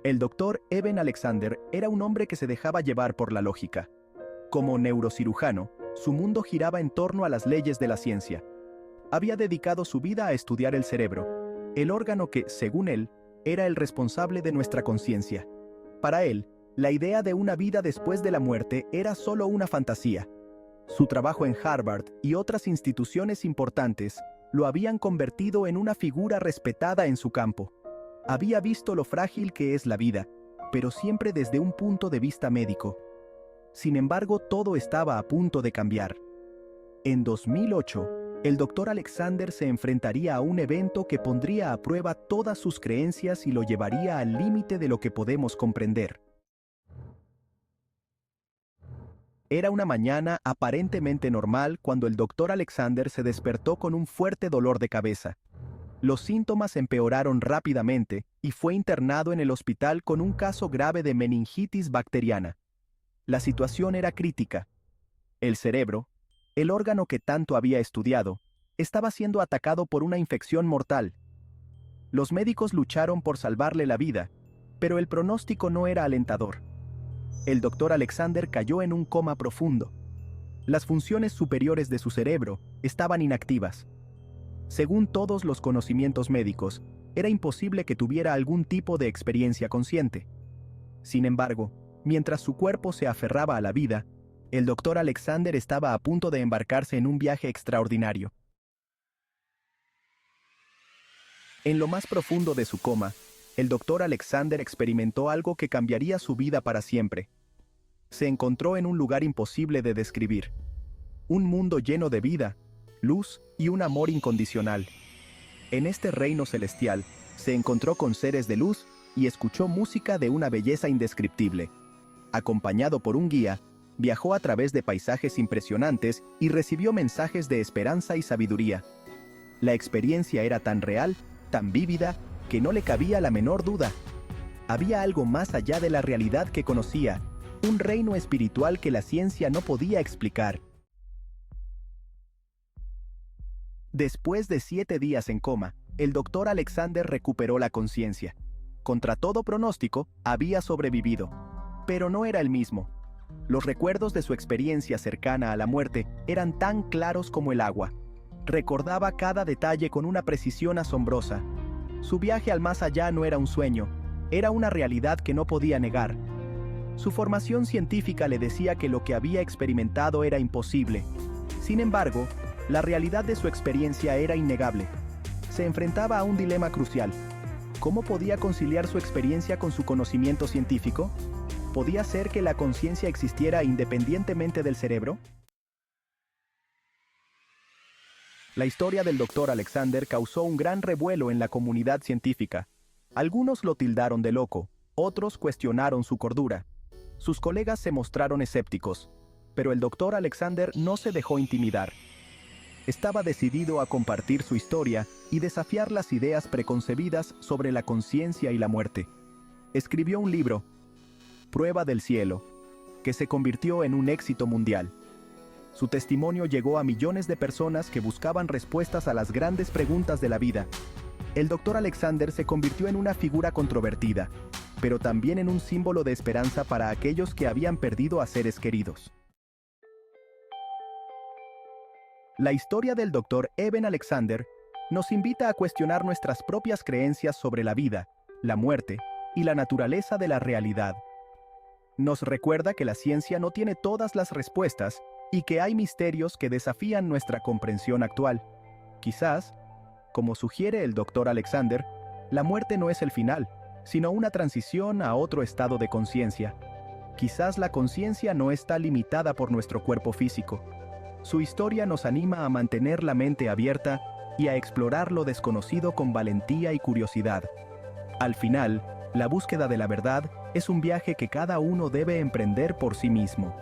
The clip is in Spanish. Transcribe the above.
El doctor Eben Alexander era un hombre que se dejaba llevar por la lógica. Como neurocirujano, su mundo giraba en torno a las leyes de la ciencia. Había dedicado su vida a estudiar el cerebro, el órgano que, según él, era el responsable de nuestra conciencia. Para él, la idea de una vida después de la muerte era solo una fantasía. Su trabajo en Harvard y otras instituciones importantes lo habían convertido en una figura respetada en su campo. Había visto lo frágil que es la vida, pero siempre desde un punto de vista médico. Sin embargo, todo estaba a punto de cambiar. En 2008, el doctor Alexander se enfrentaría a un evento que pondría a prueba todas sus creencias y lo llevaría al límite de lo que podemos comprender. Era una mañana aparentemente normal cuando el doctor Alexander se despertó con un fuerte dolor de cabeza. Los síntomas empeoraron rápidamente y fue internado en el hospital con un caso grave de meningitis bacteriana. La situación era crítica. El cerebro, el órgano que tanto había estudiado, estaba siendo atacado por una infección mortal. Los médicos lucharon por salvarle la vida, pero el pronóstico no era alentador. El doctor Alexander cayó en un coma profundo. Las funciones superiores de su cerebro estaban inactivas. Según todos los conocimientos médicos, era imposible que tuviera algún tipo de experiencia consciente. Sin embargo, mientras su cuerpo se aferraba a la vida, el doctor Alexander estaba a punto de embarcarse en un viaje extraordinario. En lo más profundo de su coma, el doctor Alexander experimentó algo que cambiaría su vida para siempre. Se encontró en un lugar imposible de describir. Un mundo lleno de vida, luz y un amor incondicional. En este reino celestial, se encontró con seres de luz y escuchó música de una belleza indescriptible. Acompañado por un guía, viajó a través de paisajes impresionantes y recibió mensajes de esperanza y sabiduría. La experiencia era tan real, tan vívida, que no le cabía la menor duda. Había algo más allá de la realidad que conocía, un reino espiritual que la ciencia no podía explicar. Después de 7 días en coma, el doctor Alexander recuperó la conciencia. Contra todo pronóstico, había sobrevivido. Pero no era el mismo. Los recuerdos de su experiencia cercana a la muerte eran tan claros como el agua. Recordaba cada detalle con una precisión asombrosa. Su viaje al más allá no era un sueño, era una realidad que no podía negar. Su formación científica le decía que lo que había experimentado era imposible. Sin embargo, la realidad de su experiencia era innegable. Se enfrentaba a un dilema crucial. ¿Cómo podía conciliar su experiencia con su conocimiento científico? ¿Podía ser que la conciencia existiera independientemente del cerebro? La historia del doctor Alexander causó un gran revuelo en la comunidad científica. Algunos lo tildaron de loco, otros cuestionaron su cordura. Sus colegas se mostraron escépticos, pero el doctor Alexander no se dejó intimidar. Estaba decidido a compartir su historia y desafiar las ideas preconcebidas sobre la conciencia y la muerte. Escribió un libro, Prueba del Cielo, que se convirtió en un éxito mundial. Su testimonio llegó a millones de personas que buscaban respuestas a las grandes preguntas de la vida. El doctor Alexander se convirtió en una figura controvertida, pero también en un símbolo de esperanza para aquellos que habían perdido a seres queridos. La historia del doctor Eben Alexander nos invita a cuestionar nuestras propias creencias sobre la vida, la muerte y la naturaleza de la realidad. Nos recuerda que la ciencia no tiene todas las respuestas y que hay misterios que desafían nuestra comprensión actual. Quizás, como sugiere el doctor Alexander, la muerte no es el final, sino una transición a otro estado de conciencia. Quizás la conciencia no está limitada por nuestro cuerpo físico. Su historia nos anima a mantener la mente abierta y a explorar lo desconocido con valentía y curiosidad. Al final, la búsqueda de la verdad es un viaje que cada uno debe emprender por sí mismo.